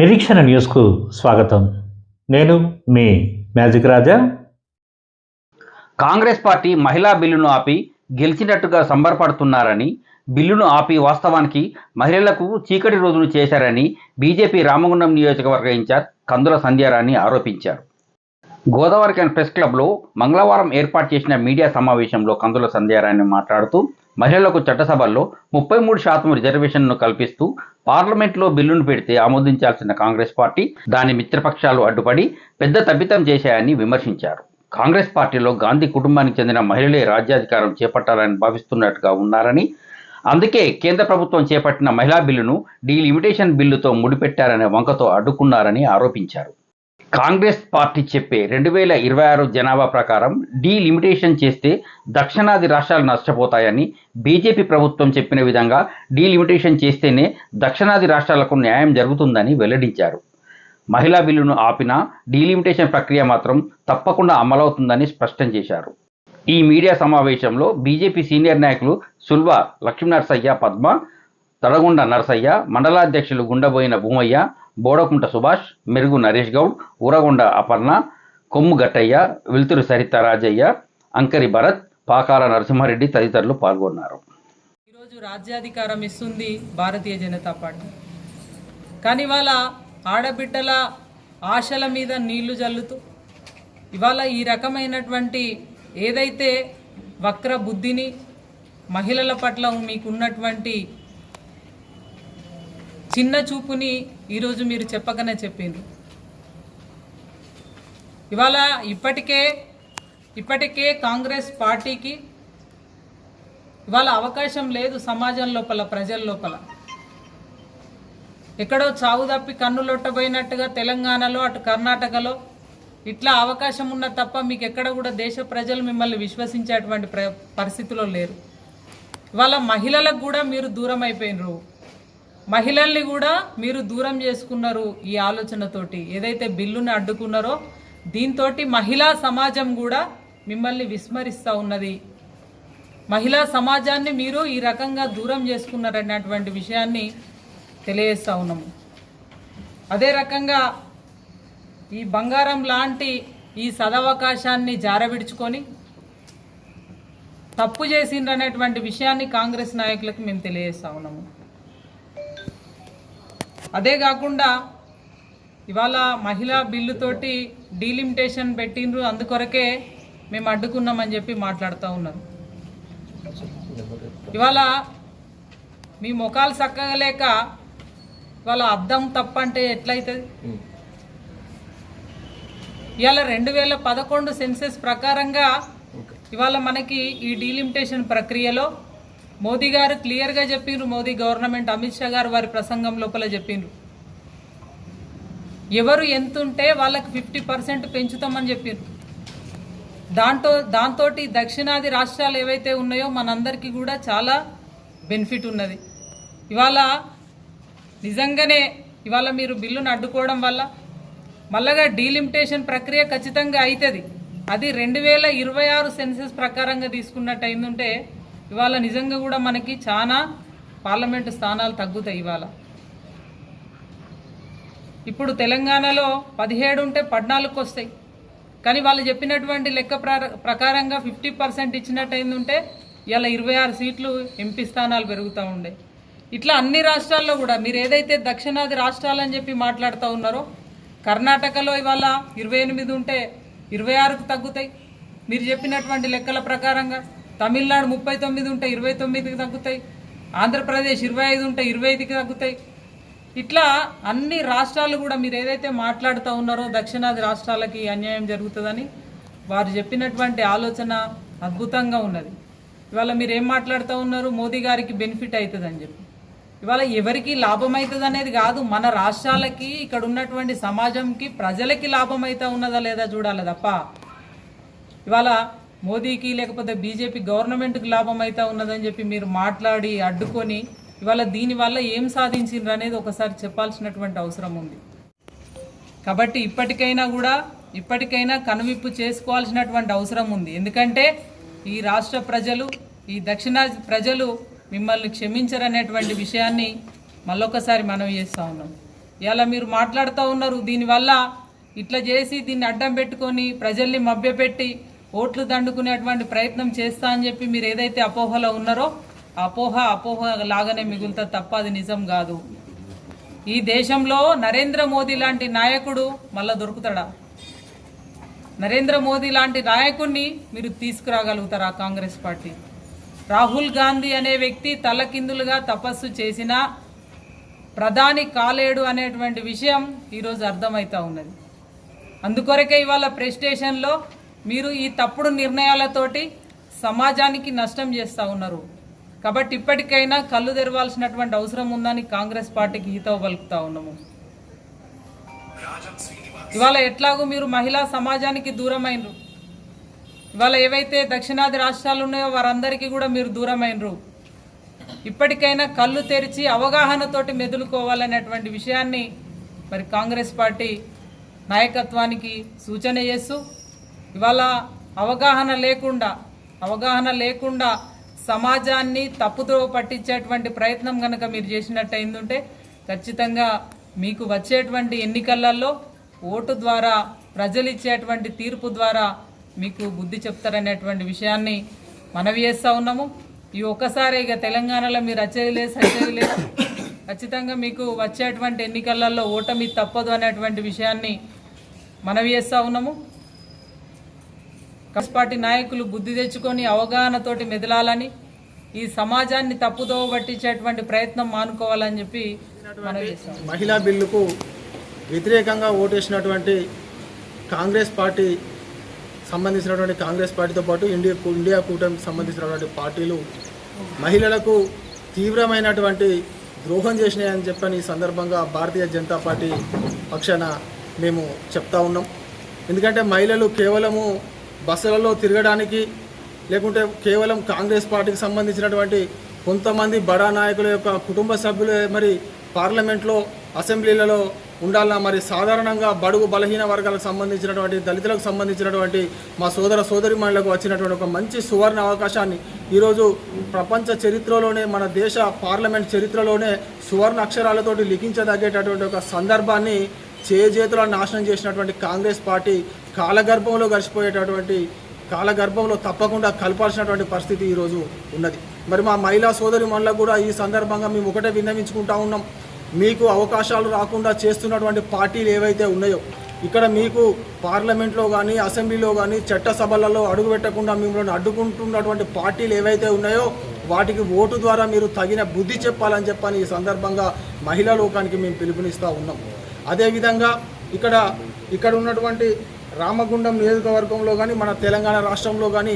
నిరీక్షణ న్యూస్కు స్వాగతం. నేను మీ మ్యాజిక్ రాజా. కాంగ్రెస్ పార్టీ మహిళా బిల్లును ఆపి గెలిచినట్టుగా సంబరపడుతున్నారని, బిల్లును ఆపి వాస్తవానికి మహిళలకు చీకటి రోజులు చేశారని బీజేపీ రామగుండం నియోజకవర్గ ఇన్ఛార్జ్ కందుల సంధ్యారాణి ఆరోపించారు. గోదావరిఖని ప్రెస్ క్లబ్లో మంగళవారం ఏర్పాటు చేసిన మీడియా సమావేశంలో కందుల సంధ్యారాణి మాట్లాడుతూ, మహిళలకు చట్టసభల్లో 33% రిజర్వేషన్ను కల్పిస్తూ పార్లమెంట్లో బిల్లును పెడితే ఆమోదించాల్సిన కాంగ్రెస్ పార్టీ దాని మిత్రపక్షాలు అడ్డుపడి పెద్ద తప్పిదం చేశాయని విమర్శించారు. కాంగ్రెస్ పార్టీలో గాంధీ కుటుంబానికి చెందిన మహిళలే రాజ్యాధికారం చేపట్టాలని భావిస్తున్నట్టుగా ఉన్నారని, అందుకే కేంద్ర ప్రభుత్వం చేపట్టిన మహిళా బిల్లును డీలిమిటేషన్ బిల్లుతో ముడిపెట్టారనే వంకతో అడ్డుకున్నారని ఆరోపించారు. కాంగ్రెస్ పార్టీ చెప్పే 2026 జనాభా ప్రకారం డీలిమిటేషన్ చేస్తే దక్షిణాది రాష్ట్రాలు నష్టపోతాయని, బీజేపీ ప్రభుత్వం చెప్పిన విధంగా డీలిమిటేషన్ చేస్తేనే దక్షిణాది రాష్ట్రాలకు న్యాయం జరుగుతుందని వెల్లడించారు. మహిళా బిల్లును ఆపినా డీలిమిటేషన్ ప్రక్రియ మాత్రం తప్పకుండా అమలవుతుందని స్పష్టం చేశారు. ఈ మీడియా సమావేశంలో బీజేపీ సీనియర్ నాయకులు సుల్వ లక్ష్మీనరసయ్య, పద్మ, తడగొండ నరసయ్య, మండలాధ్యక్షులు గుండబోయిన భూమయ్య, బోడకుంట సుభాష్, మెరుగు నరేష్ గౌడ్, ఊరగొండ అపర్ణ, కొమ్ము గట్టయ్య, వెలుతురు సరిత రాజయ్య, అంకరి భరత్, పాకాల నరసింహారెడ్డి తదితరులు పాల్గొన్నారు. ఈరోజు రాజ్యాధికారం ఇస్తుంది భారతీయ జనతా పార్టీ. కానీ ఇవాళ ఆడబిడ్డల ఆశల మీద నీళ్లు జల్లుతూ ఇవాళ ఈ రకమైనటువంటి ఏదైతే వక్ర బుద్ధిని, మహిళల పట్ల మీకున్నటువంటి చిన్న చూపుని ఈరోజు మీరు చెప్పకనే చెప్పిండ్రు. ఇవాళ ఇప్పటికే కాంగ్రెస్ పార్టీకి ఇవాళ అవకాశం లేదు సమాజం లోపల, ప్రజల లోపల. ఎక్కడో చావు తప్పి కన్నులొట్టబోయినట్టుగా తెలంగాణలో, అటు కర్ణాటకలో ఇట్లా అవకాశం ఉన్న తప్ప మీకు ఎక్కడ కూడా దేశ ప్రజలు మిమ్మల్ని విశ్వసించేటువంటి పరిస్థితిలో లేరు. ఇవాళ మహిళలకు కూడా మీరు దూరం అయిపోయినరు, మహిళల్ని కూడా మీరు దూరం చేసుకున్నారు. ఈ ఆలోచనతోటి ఏదైతే బిల్లుని అడ్డుకున్నారో దీంతో మహిళా సమాజం కూడా మిమ్మల్ని విస్మరిస్తూ ఉన్నది. మహిళా సమాజాన్ని మీరు ఈ రకంగా దూరం చేసుకున్నారన్నటువంటి విషయాన్ని తెలియజేస్తూ ఉన్నాము. అదే రకంగా ఈ బంగారం లాంటి ఈ సదవకాశాన్ని జారవిడుచుకొని తప్పు చేసిండ్రనేటువంటి విషయాన్ని కాంగ్రెస్ నాయకులకు మేము తెలియజేస్తూ ఉన్నాము. అదే కాకుండా ఇవాళ మహిళా బిల్లుతోటి డీలిమిటేషన్ పెట్టిండ్రు, అందుకొరకే మేము అడ్డుకున్నామని చెప్పి మాట్లాడుతూ ఉన్నారు. ఇవాళ మీ ముఖాలు చక్కగా లేక ఇవాళ అర్థం తప్పంటే ఎట్లయితుంది? ఇవాళ 2011 సెన్సెస్ ప్రకారంగా ఇవాళ మనకి ఈ డీలిమిటేషన్ ప్రక్రియలో మోదీ గారు క్లియర్గా చెప్పిండ్రు. మోదీ గవర్నమెంట్, అమిత్ షా గారు వారి ప్రసంగం లోపల చెప్పిండ్రు, ఎవరు ఎంతుంటే వాళ్ళకి 50% పెంచుతామని చెప్పిండ్రు. దాంతో దక్షిణాది రాష్ట్రాలు ఏవైతే ఉన్నాయో మనందరికీ కూడా చాలా బెనిఫిట్ ఉన్నది. ఇవాళ నిజంగానే ఇవాళ మీరు బిల్లును అడ్డుకోవడం వల్ల మళ్ళగా డీలిమిటేషన్ ప్రక్రియ ఖచ్చితంగా అవుతుంది. అది 2026 సెన్సెస్ ప్రకారంగా తీసుకున్నట్టు అయిందంటే ఇవాళ నిజంగా కూడా మనకి చాలా పార్లమెంటు స్థానాలు తగ్గుతాయి. ఇవాళ ఇప్పుడు తెలంగాణలో 17 ఉంటే 14కు వస్తాయి. కానీ వాళ్ళు చెప్పినటువంటి లెక్క ప్రకారంగా 50% ఇచ్చినట్టు అయిందంటే ఇవాళ 26 సీట్లు ఎంపీ స్థానాలు పెరుగుతూ ఉండే. ఇట్లా అన్ని రాష్ట్రాల్లో కూడా మీరు ఏదైతే దక్షిణాది రాష్ట్రాలని చెప్పి మాట్లాడుతూ ఉన్నారో, కర్ణాటకలో ఇవాళ 28 ఉంటే 26కు తగ్గుతాయి మీరు చెప్పినటువంటి లెక్కల ప్రకారంగా. తమిళనాడు 39 ఉంటే 29కి తగ్గుతాయి. ఆంధ్రప్రదేశ్ 25 ఉంటే 25కి తగ్గుతాయి. ఇట్లా అన్ని రాష్ట్రాలు కూడా మీరు ఏదైతే మాట్లాడుతూ ఉన్నారో దక్షిణాది రాష్ట్రాలకి అన్యాయం జరుగుతుందని వారు చెప్పినటువంటి ఆలోచన అద్భుతంగా ఉన్నది. ఇవాళ మీరు ఏం మాట్లాడుతూ ఉన్నారు? మోదీ గారికి బెనిఫిట్ అవుతుందని చెప్పి. ఇవాళ ఎవరికి లాభం అవుతుంది అనేది కాదు, మన రాష్ట్రాలకి, ఇక్కడ ఉన్నటువంటి సమాజంకి, ప్రజలకి లాభం అవుతా ఉన్నదా లేదా చూడాలి తప్ప ఇవాళ మోదీకి లేకపోతే బీజేపీ గవర్నమెంట్కి లాభం అవుతా ఉన్నదని చెప్పి మీరు మాట్లాడి అడ్డుకొని ఇవాళ దీనివల్ల ఏం సాధించిండ్రు అనేది ఒకసారి చెప్పాల్సినటువంటి అవసరం ఉంది. కాబట్టి ఇప్పటికైనా కనువిప్పు చేసుకోవాల్సినటువంటి అవసరం ఉంది. ఎందుకంటే ఈ రాష్ట్ర ప్రజలు, ఈ దక్షిణాది ప్రజలు మిమ్మల్ని క్షమించరనేటువంటి విషయాన్ని మళ్ళొకసారి మనం చేస్తూ ఉన్నాం. ఇలా మీరు మాట్లాడుతూ ఉన్నారు. దీనివల్ల ఇట్లా చేసి దీన్ని అడ్డం పెట్టుకొని ప్రజల్ని మభ్యపెట్టి ఓట్లు దండుకునేటువంటి ప్రయత్నం చేస్తా అని చెప్పి మీరు ఏదైతే అపోహలో ఉన్నారో అపోహ లాగానే మిగులుతుంది తప్ప అది నిజం కాదు. ఈ దేశంలో నరేంద్ర మోదీ లాంటి నాయకుడు మళ్ళా దొరుకుతాడా? నరేంద్ర మోదీ లాంటి నాయకుడిని మీరు తీసుకురాగలుగుతారా కాంగ్రెస్ పార్టీ? రాహుల్ గాంధీ అనే వ్యక్తి తలకిందులుగా తపస్సు చేసినా ప్రధాని కాలేడు అనేటువంటి విషయం ఈరోజు అర్థమవుతా ఉన్నది. అందుకొరకే ఇవాళ ప్రెస్ స్టేషన్లో మీరు ఈ తప్పుడు నిర్ణయాలతోటి సమాజానికి నష్టం చేస్తూ ఉన్నారు. కాబట్టి ఇప్పటికైనా కళ్ళు తెరవాల్సినటువంటి అవసరం ఉందని కాంగ్రెస్ పార్టీకి హితవు పలుకుతా ఉన్నాము. ఇవాళ ఎట్లాగూ మీరు మహిళా సమాజానికి దూరమైనరు. ఇవాళ ఏవైతే దక్షిణాది రాష్ట్రాలు ఉన్నాయో వారందరికీ కూడా మీరు దూరమైనరు. ఇప్పటికైనా కళ్ళు తెరిచి అవగాహనతోటి మెదులుకోవాలనేటువంటి విషయాన్ని మరి కాంగ్రెస్ పార్టీ నాయకత్వానికి సూచన చేస్తూ ఇవాళ అవగాహన లేకుండా సమాజాన్ని తప్పుతో పట్టించేటువంటి ప్రయత్నం కనుక మీరు చేసినట్టయిందంటే ఖచ్చితంగా మీకు వచ్చేటువంటి ఎన్నికలలో ఓటు ద్వారా ప్రజలు ఇచ్చేటువంటి తీర్పు ద్వారా మీకు బుద్ధి చెప్తారనేటువంటి విషయాన్ని మనవి చేస్తూ ఉన్నాము. ఈ ఒక్కసారి ఇక తెలంగాణలో మీరు సచ్చేది లేదు. ఖచ్చితంగా మీకు వచ్చేటువంటి ఎన్నికలలో ఓటమి తప్పదు అనేటువంటి విషయాన్ని మనవి చేస్తూ ఉన్నాము. కాంగ్రెస్ పార్టీ నాయకులు బుద్ధి తెచ్చుకొని అవగాహనతోటి మెదలాలని, ఈ సమాజాన్ని తప్పుదో పట్టించేటువంటి ప్రయత్నం మానుకోవాలని చెప్పి మనవి చేస్తాం. మహిళా బిల్లుకు వ్యతిరేకంగా ఓటేసినటువంటి కాంగ్రెస్ పార్టీ సంబంధించినటువంటి కాంగ్రెస్ పార్టీతో పాటు ఇండియా కూటమికి సంబంధించినటువంటి పార్టీలు మహిళలకు తీవ్రమైనటువంటి ద్రోహం చేసినాయని చెప్పని ఈ సందర్భంగా భారతీయ జనతా పార్టీ పక్షాన మేము చెప్తా ఉన్నాం. ఎందుకంటే మహిళలు కేవలము బస్సులలో తిరగడానికి లేకుంటే కేవలం కాంగ్రెస్ పార్టీకి సంబంధించినటువంటి కొంతమంది బడా నాయకుల యొక్క కుటుంబ సభ్యులు మరి పార్లమెంట్లో అసెంబ్లీలలో ఉండాలన్నా మరి సాధారణంగా బడుగు బలహీన వర్గాలకు సంబంధించినటువంటి దళితులకు సంబంధించినటువంటి మా సోదరిమణులకు వచ్చినటువంటి ఒక మంచి సువర్ణ అవకాశాన్ని ఈరోజు ప్రపంచ చరిత్రలోనే మన దేశ పార్లమెంట్ చరిత్రలోనే సువర్ణ అక్షరాలతోటి లిఖించదగ్గేటటువంటి ఒక సందర్భాన్ని చేతులను నాశనం చేసినటువంటి కాంగ్రెస్ పార్టీ కాలగర్భంలో కాలగర్భంలో తప్పకుండా కలపాల్సినటువంటి పరిస్థితి ఈరోజు ఉన్నది. మరి మా మహిళా సోదరిమణులకు కూడా ఈ సందర్భంగా మేము ఒకటే విన్నవించుకుంటా ఉన్నాం. మీకు అవకాశాలు రాకుండా చేస్తున్నటువంటి పార్టీలు ఏవైతే ఉన్నాయో ఇక్కడ మీకు పార్లమెంట్లో కానీ అసెంబ్లీలో కానీ చట్టసభలలో అడుగుపెట్టకుండా మిమ్మల్ని అడ్డుకుంటున్నటువంటి పార్టీలు ఏవైతే ఉన్నాయో వాటికి ఓటు ద్వారా మీరు తగిన బుద్ధి చెప్పాలని చెప్పని ఈ సందర్భంగా మహిళా లోకానికి మేము పిలుపునిస్తూ ఉన్నాం. అదేవిధంగా ఇక్కడ ఉన్నటువంటి రామగుండం నియోజకవర్గంలో కానీ మన తెలంగాణ రాష్ట్రంలో కానీ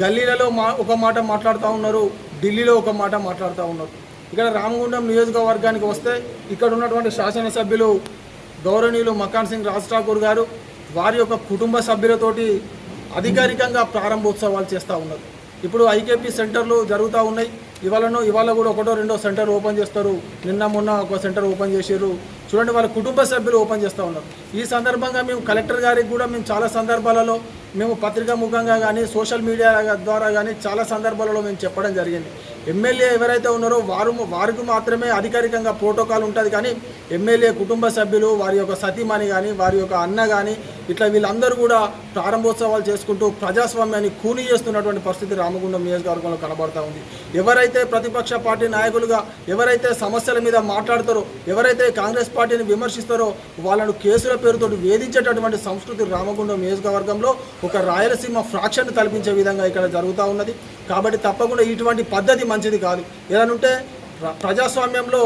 గల్లీలలో ఒక మాట మాట్లాడుతూ ఉన్నారు, ఢిల్లీలో ఒక మాట మాట్లాడుతూ ఉన్నారు. ఇక్కడ రామగుండం నియోజకవర్గానికి వస్తే ఇక్కడ ఉన్నటువంటి శాసనసభ్యులు గౌరవనీయులు మకాన్ సింగ్ రాజ్ ఠాకూర్ గారు వారి యొక్క కుటుంబ సభ్యులతోటి అధికారికంగా ప్రారంభోత్సవాలు చేస్తూ ఉన్నారు. ఇప్పుడు ఐకేపీ సెంటర్లు జరుగుతూ ఉన్నాయి. ఇవాళ కూడా ఒకటో రెండో సెంటర్ ఓపెన్ చేస్తారు. మొన్న ఒక సెంటర్ ఓపెన్ చేసారు. చూడండి, వాళ్ళ కుటుంబ సభ్యులు ఓపెన్ చేస్తూ ఉన్నారు. ఈ సందర్భంగా మేము కలెక్టర్ గారికి కూడా మేము చాలా సందర్భాలలో మేము పత్రికా ముఖంగా కానీ సోషల్ మీడియా ద్వారా కానీ చాలా సందర్భాలలో మేము చెప్పడం జరిగింది. ఎమ్మెల్యే ఎవరైతే ఉన్నారో వారికి మాత్రమే అధికారికంగా ప్రోటోకాల్ ఉంటుంది. కానీ ఎమ్మెల్యే కుటుంబ సభ్యులు వారి యొక్క సతీమణి కానీ వారి యొక్క అన్న కానీ ఇట్లా వీళ్ళందరూ కూడా ప్రారంభోత్సవాలు చేసుకుంటూ ప్రజాస్వామ్యాన్ని కూని చేస్తున్నటువంటి పరిస్థితి రామగుండం నియోజకవర్గంలో కనబడుతూ ఉంది. ఎవరైతే ప్రతిపక్ష పార్టీ నాయకులుగా ఎవరైతే సమస్యల మీద మాట్లాడతారో ఎవరైతే కాంగ్రెస్ పార్టీని విమర్శిస్తారో వాళ్ళను కేసుల పేరుతో వేధించేటటువంటి సంస్కృతి రామగుండం నియోజకవర్గంలో ఒక రాయలసీమ ఫ్రాక్షన్ కల్పించే విధంగా ఇక్కడ జరుగుతూ ఉన్నది. కాబట్టి తప్పకుండా ఇటువంటి పద్ధతి మంచిది కాదు. ఏదనంటే ప్రజాస్వామ్యంలో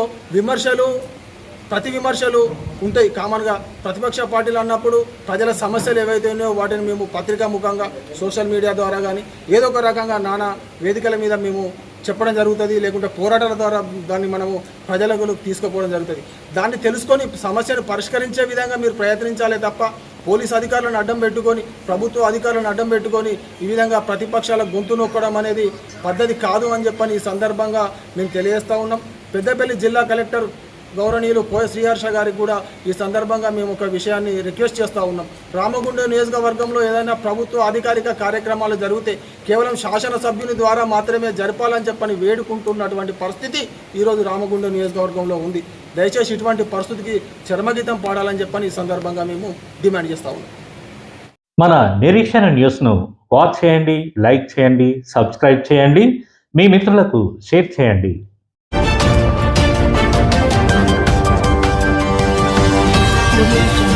ప్రతి విమర్శలు ఉంటాయి. కామన్గా ప్రతిపక్ష పార్టీలు అన్నప్పుడు ప్రజల సమస్యలు ఏవైతే ఉన్నాయో వాటిని మేము పత్రికా ముఖంగా సోషల్ మీడియా ద్వారా కానీ ఏదో ఒక రకంగా నానా వేదికల మీద మేము చెప్పడం జరుగుతుంది. లేకుంటే పోరాటాల ద్వారా దాన్ని మనము ప్రజలకు తీసుకుపోవడం జరుగుతుంది. దాన్ని తెలుసుకొని సమస్యను పరిష్కరించే విధంగా మీరు ప్రయత్నించాలే తప్ప పోలీస్ అధికారులను అడ్డం పెట్టుకొని ప్రభుత్వ అధికారులను అడ్డం పెట్టుకొని ఈ విధంగా ప్రతిపక్షాల గొంతు నొక్కడం అనేది పద్ధతి కాదు అని చెప్పని ఈ సందర్భంగా మేము తెలియజేస్తూ ఉన్నాం. పెద్దపల్లి జిల్లా కలెక్టర్ గౌరవనీయులు కోయ శ్రీహర్ష గారికి కూడా ఈ సందర్భంగా మేము ఒక విషయాన్ని రిక్వెస్ట్ చేస్తూ ఉన్నాం. రామగుండం నియోజకవర్గంలో ఏదైనా ప్రభుత్వ అధికారిక కార్యక్రమాలు జరిగితే కేవలం శాసనసభ్యుని ద్వారా మాత్రమే జరపాలని చెప్పని వేడుకుంటున్నటువంటి పరిస్థితి ఈరోజు రామగుండం నియోజకవర్గంలో ఉంది. దయచేసి ఇటువంటి పరిస్థితికి చరమగీతం పాడాలని చెప్పని ఈ సందర్భంగా మేము డిమాండ్ చేస్తా ఉన్నాం. మన నిరీక్షణ న్యూస్ను వాచ్ చేయండి, లైక్ చేయండి, సబ్స్క్రైబ్ చేయండి, మీ మిత్రులకు షేర్ చేయండి. Revolution.